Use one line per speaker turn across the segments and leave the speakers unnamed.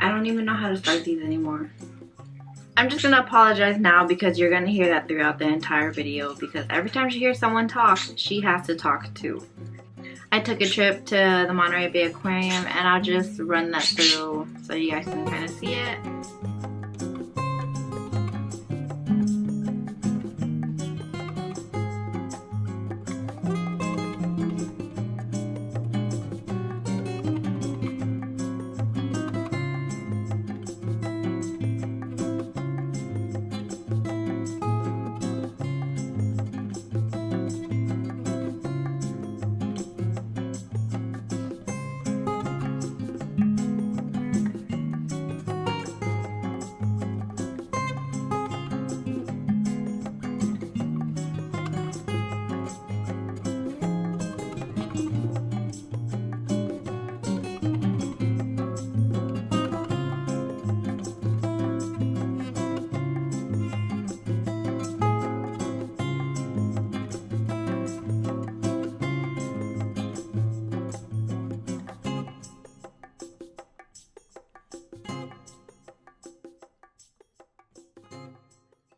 I don't even know how to start these anymore. I'm just gonna apologize now because you're gonna hear that throughout the entire video, because every time she hears someone talk, she has to talk too. I took a trip to the Monterey Bay Aquarium, and I'll just run that through so you guys can kind of see it.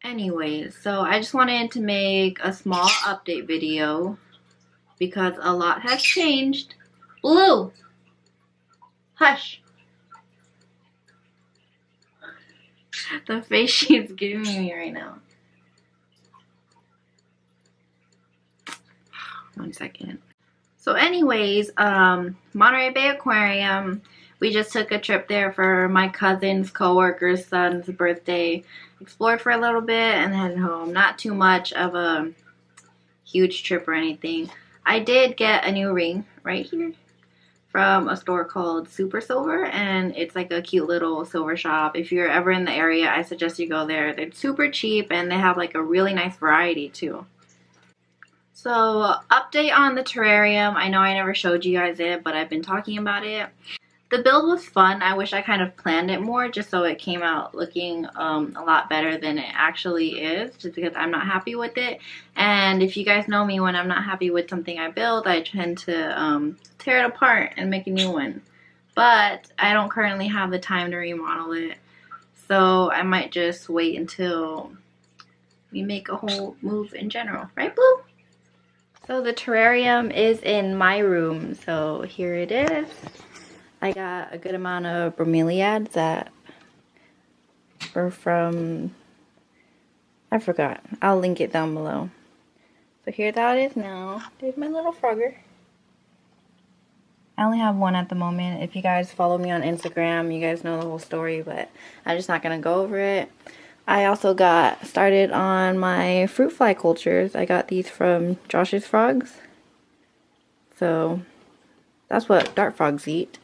Anyways, so I just wanted to make a small update video because a lot has changed. Blue! Hush! The face she's giving me right now. 1 second. So anyways, Monterey Bay Aquarium, we just took a trip there for my cousin's co-worker's son's birthday. Explored for a little bit and headed home. Not too much of a huge trip or anything. I did get a new ring right here from a store called Super Silver, and it's like a cute little silver shop. If you're ever in the area, I suggest you go there. They're super cheap and they have like a really nice variety too. So, update on the terrarium. I know I never showed you guys it, but I've been talking about it. The build was fun. I wish I kind of planned it more just so it came out looking a lot better than it actually is, just because I'm not happy with it. And if you guys know me, when I'm not happy with something I build, I tend to tear it apart and make a new one. But I don't currently have the time to remodel it, so I might just wait until we make a whole move in general. Right, Blue? So the terrarium is in my room, so here it is. I got a good amount of bromeliads that were from, I forgot. I'll link it down below. So here that is now. There's my little frogger. I only have one at the moment. If you guys follow me on Instagram, you guys know the whole story, but I'm just not going to go over it. I also got started on my fruit fly cultures. I got these from Josh's Frogs. So that's what dart frogs eat.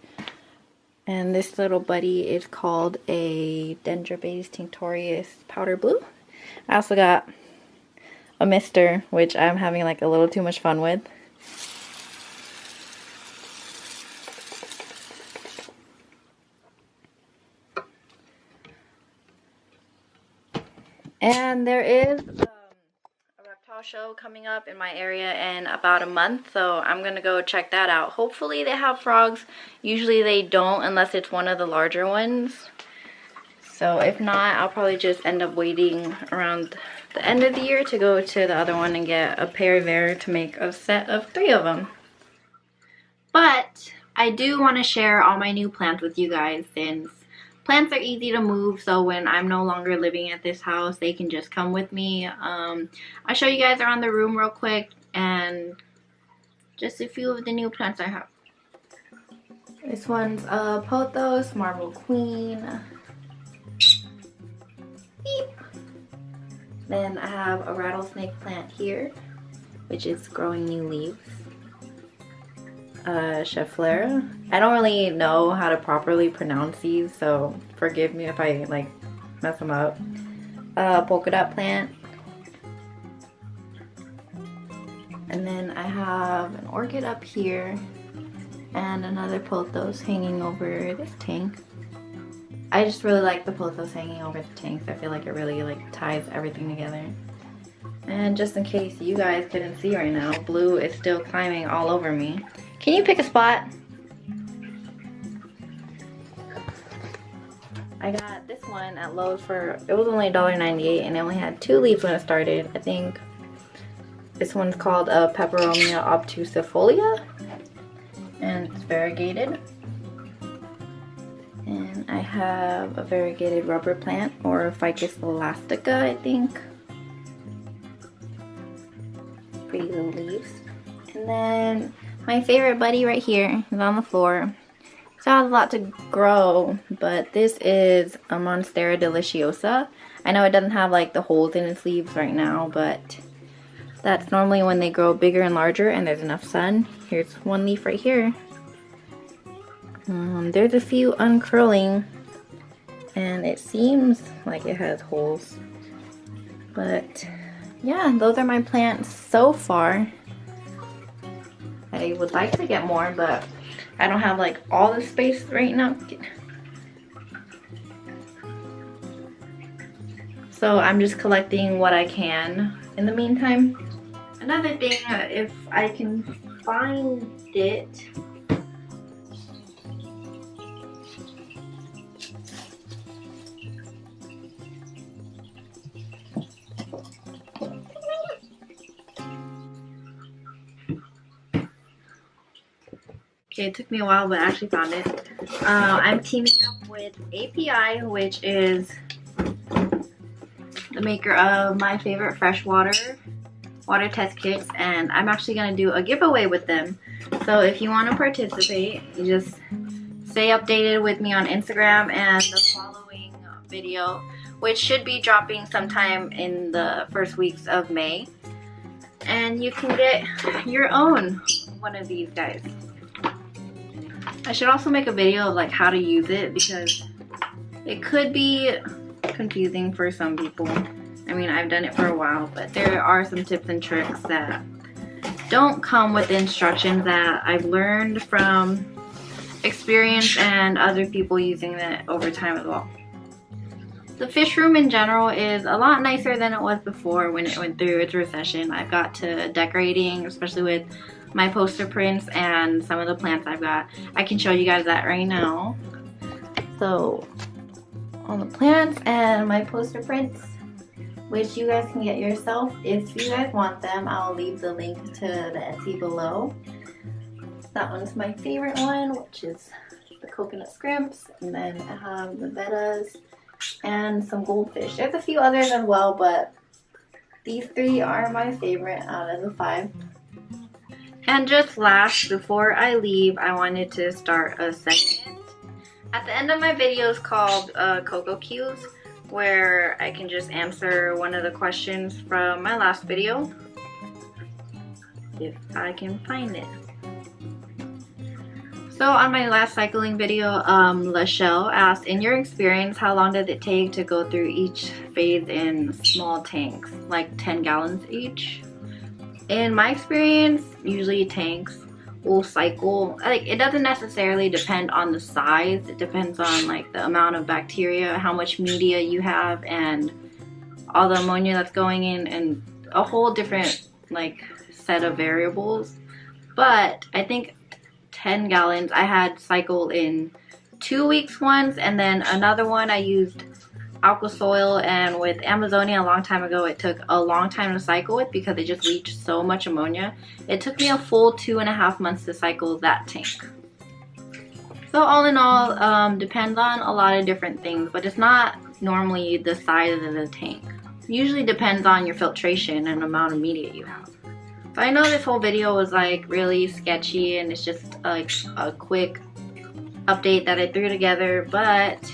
And this little buddy is called a Dendrobates tinctorius powder blue. I also got a mister, which I'm having like a little too much fun with. And there is a reptile show coming up in my area in about a month, so I'm gonna go check that out. Hopefully they have frogs. Usually they don't unless it's one of the larger ones. So if not, I'll probably just end up waiting around the end of the year to go to the other one and get a pair there to make a set of 3 of them. But I do want to share all my new plants with you guys, since plants are easy to move, so when I'm no longer living at this house, they can just come with me. I'll show you guys around the room real quick and just a few of the new plants I have. This one's a Pothos Marble Queen. Beep. Then I have a rattlesnake plant here, which is growing new leaves. Cheflera. I don't really know how to properly pronounce these, so forgive me if I like mess them up. Polka dot plant. And then I have an orchid up here and another pothos hanging over this tank. I just really like the pothos hanging over the tanks. I feel like it really like ties everything together. And just in case you guys couldn't see right now, Blue is still climbing all over me. Can you pick a spot? I got this one at Lowe's for, it was only $1.98 and it only had 2 leaves when it started. I think this one's called a Peperomia obtusifolia and it's variegated. And I have a variegated rubber plant, or Ficus elastica, I think. Pretty little leaves. And then my favorite buddy right here is on the floor. Still has a lot to grow, but this is a Monstera deliciosa. I know it doesn't have like the holes in its leaves right now, but that's normally when they grow bigger and larger and there's enough sun. Here's one leaf right here. There's a few uncurling and it seems like it has holes. But yeah, those are my plants so far. I would like to get more, but I don't have like all the space right now. So I'm just collecting what I can in the meantime. Another thing, if I can find it. Okay, it took me a while, but I actually found it. I'm teaming up with API, which is the maker of my favorite freshwater water test kits, and I'm actually going to do a giveaway with them. So if you want to participate, you just stay updated with me on Instagram and the following video, which should be dropping sometime in the first weeks of May. And you can get your own one of these guys. I should also make a video of like how to use it because it could be confusing for some people. I mean, I've done it for a while, but there are some tips and tricks that don't come with instructions that I've learned from experience and other people using it over time as well. The fish room in general is a lot nicer than it was before when it went through its recession. I've got to decorating, especially with my poster prints and some of the plants I've got. I can show you guys that right now. So, all the plants and my poster prints, which you guys can get yourself if you guys want them. I'll leave the link to the Etsy below. That one's my favorite one, which is the coconut scrimps, and then I have the bettas and some goldfish. There's a few others as well, but these 3 are my favorite out of the 5. And just last, before I leave, I wanted to start a segment at the end of my videos called Coco Cues, where I can just answer one of the questions from my last video, if I can find it. So on my last cycling video, Lachelle asked, in your experience, how long does it take to go through each phase in small tanks, like 10 gallons each? In my experience, usually tanks will cycle, like it doesn't necessarily depend on the size. It depends on like the amount of bacteria, how much media you have, and all the ammonia that's going in, and a whole different like set of variables. But I think 10 gallons I had cycled in 2 weeks once, and then another one I used aqua soil, and with Amazonia a long time ago, it took a long time to cycle with because it just leached so much ammonia. It took me a full 2.5 months to cycle that tank. So all in all, depends on a lot of different things, but it's not normally the size of the tank. It usually depends on your filtration and amount of media you have. So I know this whole video was like really sketchy and it's just like a quick update that I threw together, but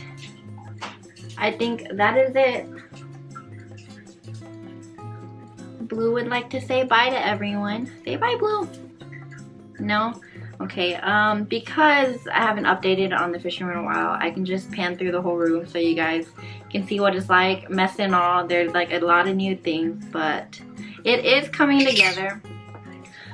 I think that is it. Blue would like to say bye to everyone. Say bye, Blue. No? Okay, because I haven't updated on the fishing room in a while, I can just pan through the whole room so you guys can see what it's like, mess and all. There's like a lot of new things, but it is coming together.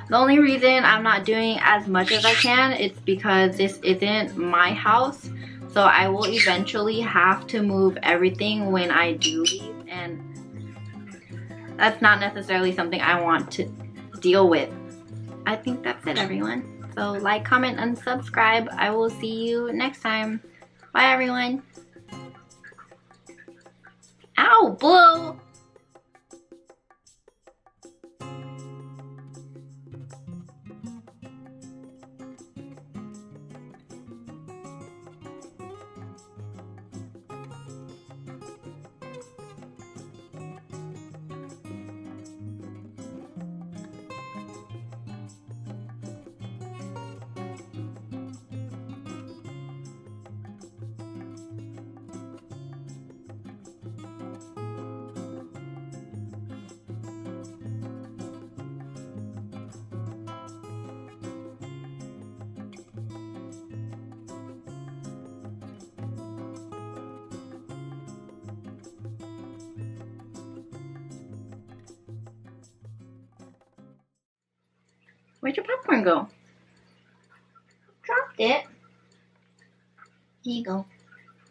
The only reason I'm not doing as much as I can, it's because this isn't my house. So I will eventually have to move everything when I do leave, and that's not necessarily something I want to deal with. I think that's it, everyone. So like, comment, and subscribe. I will see you next time. Bye, everyone. Ow, Blue! Where'd your popcorn go? Dropped it. Here you go.